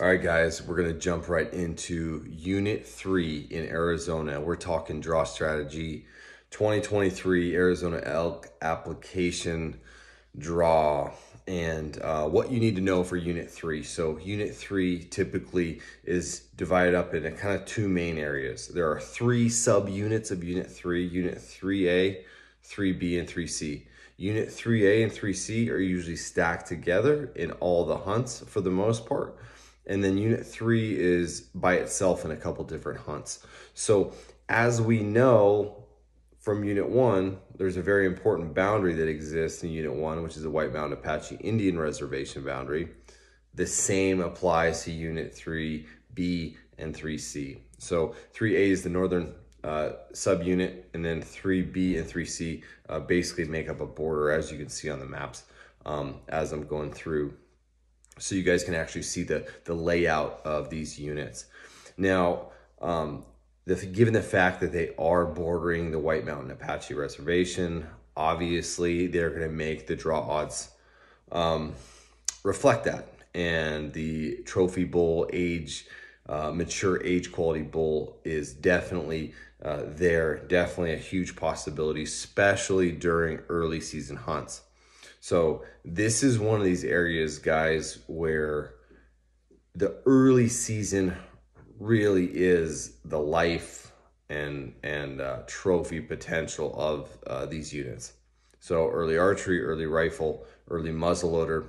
All right, guys, we're going to jump right into Unit 3 in Arizona. We're talking draw strategy 2023 Arizona elk application draw and what you need to know for Unit 3. So Unit 3 typically is divided up into kind of two main areas. There are three subunits of Unit 3, Unit 3A, 3B, and 3C. Unit 3A and 3C are usually stacked together in all the hunts for the most part. And then Unit 3 is by itself in a couple different hunts. So as we know from Unit 1, there's a very important boundary that exists in Unit 1, which is the White Mountain Apache Indian Reservation boundary. The same applies to Unit 3B and 3C. So 3A is the northern subunit, and then 3B and 3C basically make up a border, as you can see on the maps as I'm going through. So you guys can actually see the layout of these units. Now, given the fact that they are bordering the White Mountain Apache Reservation, obviously they're going to make the draw odds reflect that. And the trophy bull age, mature age quality bull is definitely definitely a huge possibility, especially during early season hunts. So this is one of these areas, guys, where the early season really is the life and trophy potential of these units. So early archery, early rifle, early muzzleloader.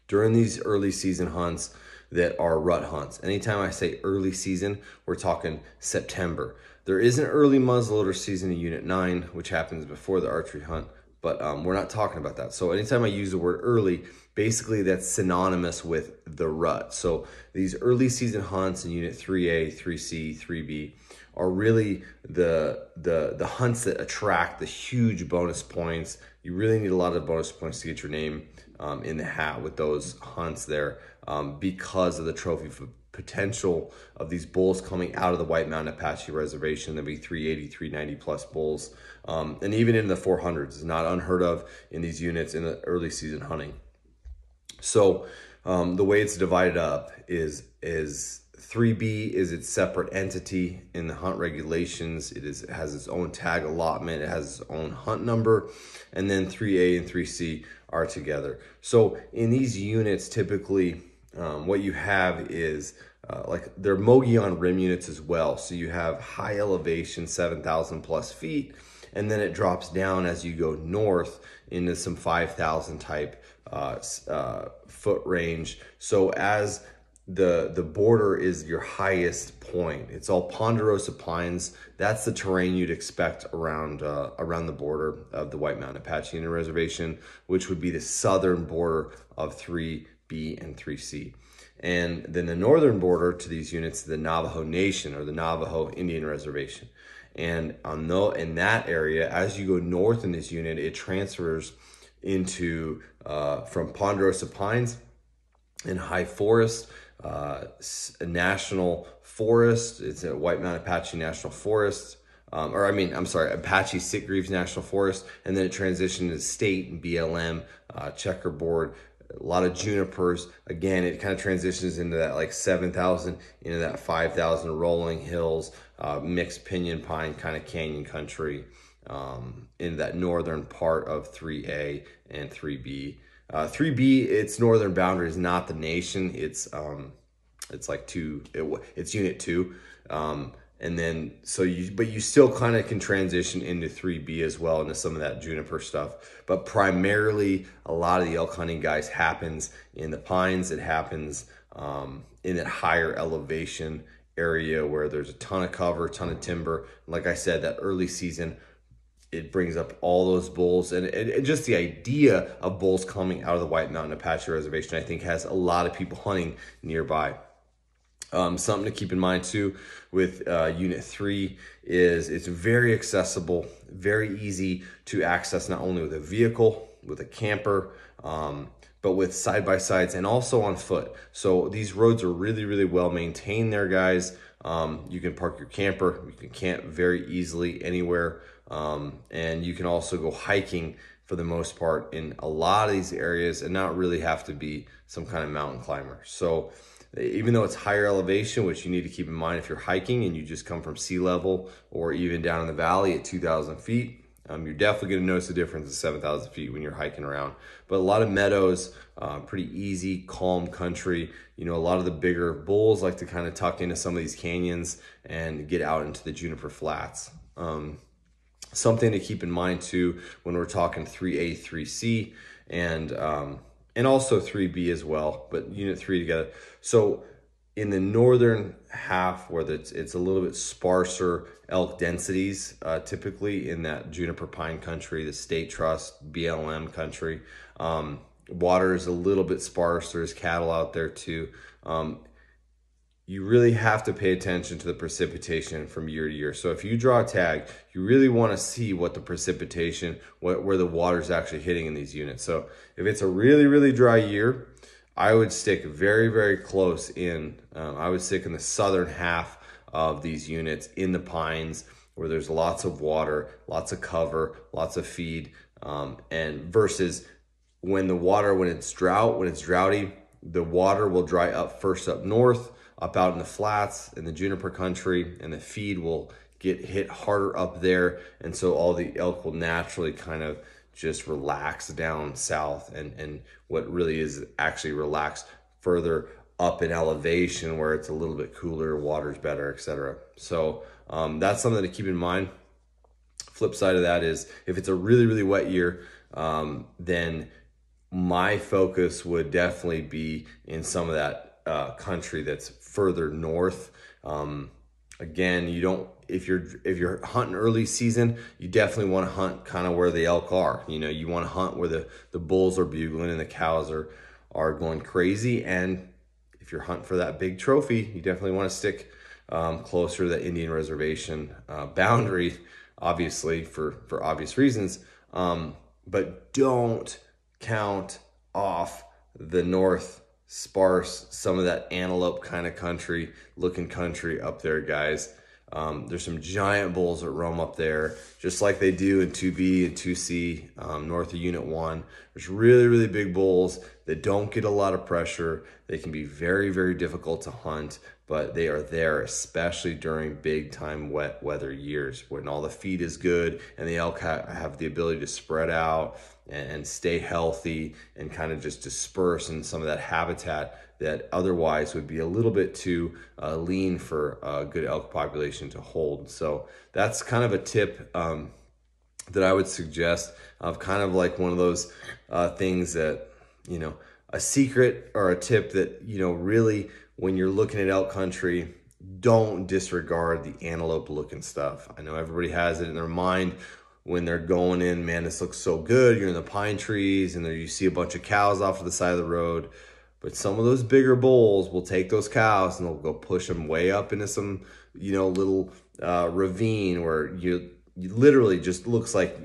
During these early season hunts that are rut hunts, anytime I say early season, we're talking September. There is an early muzzleloader season in Unit 9, which happens before the archery hunt. But we're not talking about that. So anytime I use the word early, basically that's synonymous with the rut. So these early season hunts in Unit 3A, 3C, 3B are really the hunts that attract the huge bonus points. You really need a lot of bonus points to get your name in the hat with those hunts there because of the trophy potential of these bulls coming out of the White Mountain Apache Reservation. There'll be 380, 390 plus bulls. And even in the 400s, it's not unheard of in these units in the early season hunting. So the way it's divided up is 3B is its separate entity in the hunt regulations. It has its own tag allotment. It has its own hunt number. And then 3A and 3C are together. So in these units, typically what you have is like they're Mogollon rim units as well. So you have high elevation, 7,000 plus feet, and then it drops down as you go north into some 5,000 type foot range. So as the border is your highest point, it's all ponderosa pines. That's the terrain you'd expect around the border of the White Mountain Apache Indian Reservation, which would be the southern border of 3B and 3C. And then the northern border to these units, the Navajo Nation or the Navajo Indian Reservation. And in that area, as you go north in this unit, it transfers into from ponderosa pines and high forest, a national forest. It's a White Mountain Apache National Forest. Apache Sitgreaves National Forest. And then it transitioned to state and BLM, checkerboard, a lot of junipers. Again, it kind of transitions into that like 7,000, into that 5,000 rolling hills, mixed pinyon pine kind of canyon country in that northern part of 3A and 3B. 3B, its northern boundary is not the nation. It's it's Unit 2. And then, but you still kind of can transition into 3B as well, into some of that juniper stuff. But primarily, a lot of the elk hunting, guys, happens in the pines. It happens in that higher elevation area where there's a ton of cover, a ton of timber. Like I said, that early season, it brings up all those bulls. And just the idea of bulls coming out of the White Mountain Apache Reservation, I think, has a lot of people hunting nearby. Something to keep in mind too with Unit 3 is it's very accessible, very easy to access, not only with a vehicle, with a camper, but with side-by-sides and also on foot. So these roads are really, really well maintained there, guys. You can park your camper, you can camp very easily anywhere, and you can also go hiking for the most part in a lot of these areas and not really have to be some kind of mountain climber. So even though it's higher elevation, which you need to keep in mind if you're hiking and you just come from sea level or even down in the valley at 2,000 feet, you're definitely going to notice the difference at 7,000 feet when you're hiking around. But a lot of meadows, pretty easy, calm country. A lot of the bigger bulls like to kind of tuck into some of these canyons and get out into the juniper flats. Something to keep in mind too when we're talking 3A, 3C, and also 3B as well, but unit 3 together. So in the northern half, where it's a little bit sparser elk densities, typically in that juniper pine country, the state trust, BLM country, water is a little bit sparse. There's cattle out there too. You really have to pay attention to the precipitation from year to year. So if you draw a tag, you really want to see what the precipitation, where the water is actually hitting in these units. So if it's a really, really dry year, I would stick very, very close in. I would stick in the southern half of these units in the pines where there's lots of water, lots of cover, lots of feed, and versus when it's droughty, the water will dry up first up north, up out in the flats in the juniper country, and the feed will get hit harder up there. And so all the elk will naturally kind of just relax down south, and what really is actually relaxed further up in elevation where it's a little bit cooler, water's better, etc. So that's something to keep in mind. Flip side of that is if it's a really, really wet year, then my focus would definitely be in some of that country that's further north. Again, if you're hunting early season, you definitely want to hunt kind of where the elk are. You want to hunt where the bulls are bugling and the cows are going crazy. And if you're hunting for that big trophy, you definitely want to stick closer to the Indian reservation boundary, obviously for obvious reasons. But don't count off the north sparse, some of that antelope kind of looking country up there, guys. There's some giant bulls that roam up there, just like they do in 2B and 2C, north of Unit 1. There's really, really big bulls that don't get a lot of pressure. They can be very, very difficult to hunt, but they are there, especially during big time wet weather years when all the feed is good and the elk have the ability to spread out and stay healthy and kind of just disperse in some of that habitat that otherwise would be a little bit too lean for a good elk population to hold. So that's kind of a tip that I would suggest, of kind of like one of those things that, a secret or a tip that, really when you're looking at elk country, don't disregard the antelope looking stuff. I know everybody has it in their mind when they're going in, man, this looks so good. You're in the pine trees and there you see a bunch of cows off to the side of the road. But some of those bigger bulls will take those cows and they'll go push them way up into some, little ravine where you literally just looks like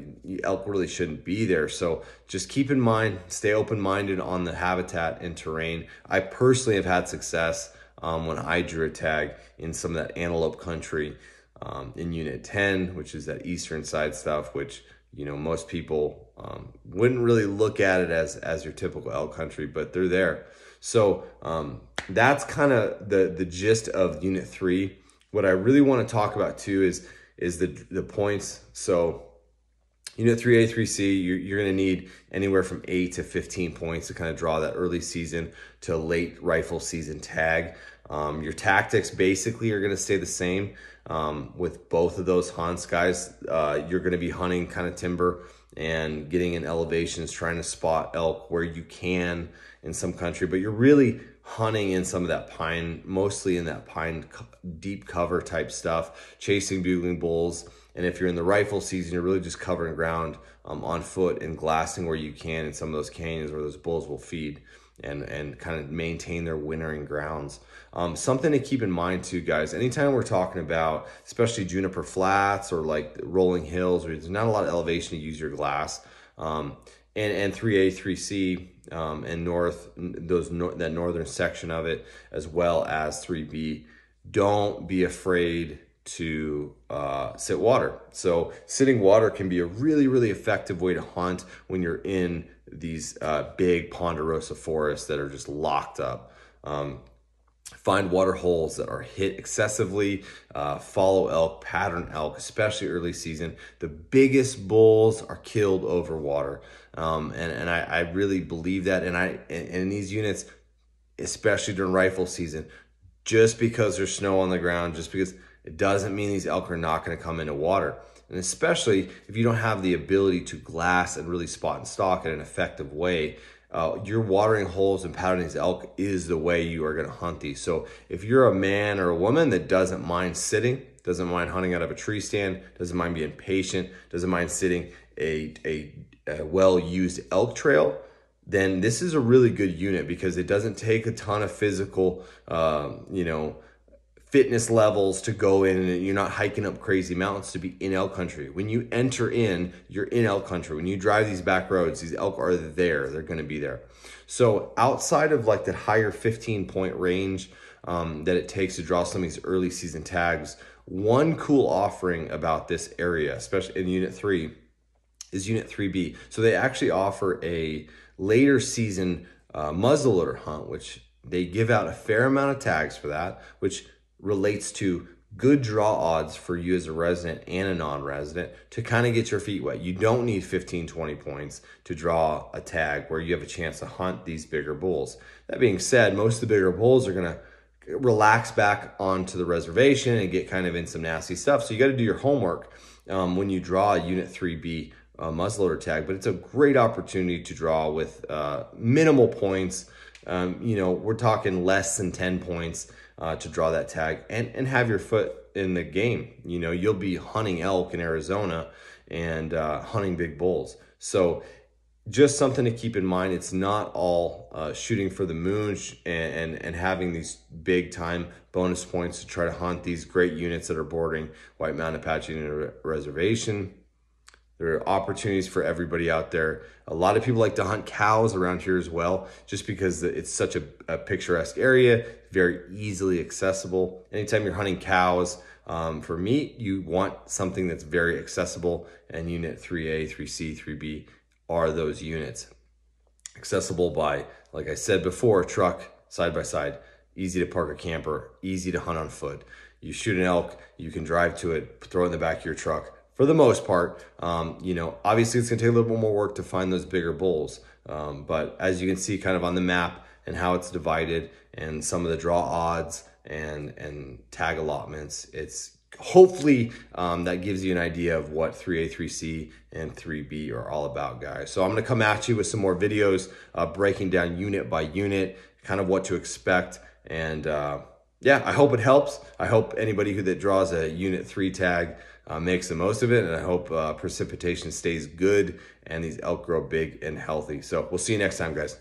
elk really shouldn't be there. So just keep in mind, stay open-minded on the habitat and terrain. I personally have had success when I drew a tag in some of that antelope country in Unit 10, which is that eastern side stuff, which most people wouldn't really look at it as your typical elk country, but they're there. So that's kind of the gist of Unit 3. What I really want to talk about too is the points. So Unit 3A, 3C, you're going to need anywhere from 8 to 15 points to kind of draw that early season to late rifle season tag. Your tactics basically are going to stay the same with both of those hunts, guys. You're going to be hunting kind of timber and getting in elevations, trying to spot elk where you can in some country, but you're really hunting in some of that pine, mostly in that pine deep cover type stuff, chasing bugling bulls. And if you're in the rifle season, you're really just covering ground on foot and glassing where you can in some of those canyons where those bulls will feed and kind of maintain their wintering grounds. Something to keep in mind too, guys, anytime we're talking about, especially juniper flats or like rolling hills where there's not a lot of elevation to use your glass, and 3A, 3C, and that northern section of it, as well as 3B, don't be afraid to sit water. So sitting water can be a really, really effective way to hunt when you're in these big ponderosa forests that are just locked up. Find water holes that are hit excessively, follow elk, pattern elk, especially early season. The biggest bulls are killed over water. And I really believe that. And in these units, especially during rifle season, just because there's snow on the ground, just because, it doesn't mean these elk are not going to come into water. And especially if you don't have the ability to glass and really spot and stalk in an effective way, your watering holes and patterning these elk is the way you are going to hunt these. So if you're a man or a woman that doesn't mind sitting, doesn't mind hunting out of a tree stand, doesn't mind being patient, doesn't mind sitting a well-used elk trail, then this is a really good unit because it doesn't take a ton of physical, fitness levels to go in, and you're not hiking up crazy mountains to be in elk country. When you enter in, you're in elk country. When you drive these back roads, these elk are there. They're going to be there. So outside of like that higher 15-point range that it takes to draw some of these early season tags, one cool offering about this area, especially in Unit 3, is Unit 3B. So they actually offer a later season muzzleloader hunt, which they give out a fair amount of tags for that, which relates to good draw odds for you as a resident and a non-resident to kind of get your feet wet. You don't need 15, 20 points to draw a tag where you have a chance to hunt these bigger bulls. That being said, most of the bigger bulls are going to relax back onto the reservation and get kind of in some nasty stuff. So you got to do your homework when you draw a Unit 3B muzzleloader tag, but it's a great opportunity to draw with minimal points. We're talking less than 10 points to draw that tag and have your foot in the game. You'll be hunting elk in Arizona and hunting big bulls. So just something to keep in mind. It's not all shooting for the moon and having these big time bonus points to try to hunt these great units that are bordering White Mountain Apache Indian Reservation. There are opportunities for everybody out there. A lot of people like to hunt cows around here as well, just because it's such a picturesque area, very easily accessible. Anytime you're hunting cows for meat, you want something that's very accessible, and Unit 3A, 3C, 3B are those units. Accessible by, like I said before, truck, side by side, easy to park a camper, easy to hunt on foot. You shoot an elk, you can drive to it, throw it in the back of your truck. For the most part, obviously it's gonna take a little bit more work to find those bigger bulls. But as you can see kind of on the map and how it's divided and some of the draw odds and tag allotments, it's hopefully that gives you an idea of what 3A, 3C, and 3B are all about, guys. So I'm gonna come at you with some more videos breaking down unit by unit, kind of what to expect. And yeah, I hope it helps. I hope anybody that draws a Unit 3 tag makes the most of it, and I hope precipitation stays good and these elk grow big and healthy. So we'll see you next time, guys.